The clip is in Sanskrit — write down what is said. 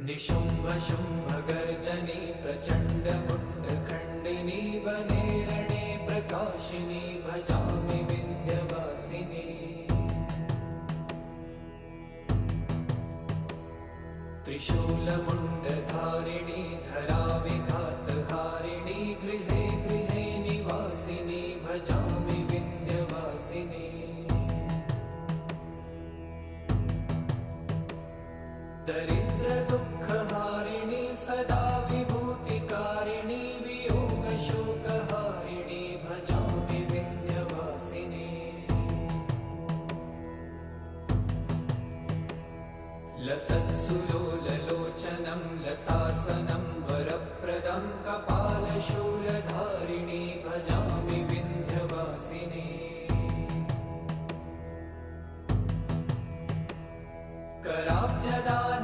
निशुम्भ शुम्भ गर्जनी प्रचण्ड मुण्ड खण्डिनी वने रणे प्रकाशिनी भजामि विन्ध्यवासिनी। त्रिशूलमुण्डधारिणी धराविघातहारिणी गृहे गृहे निवासिनी भजामि विन्ध्यवासिनी। दरिद्र दुःखहारिणी सदा विभूतिकारिणी वियोगशोकहारिणी भजामि विन्ध्यवासिनी। लसत्सुलोललोचनं लतासनं वरप्रदं कपालशूलधारिणी भजामि विन्ध्यवासिनी।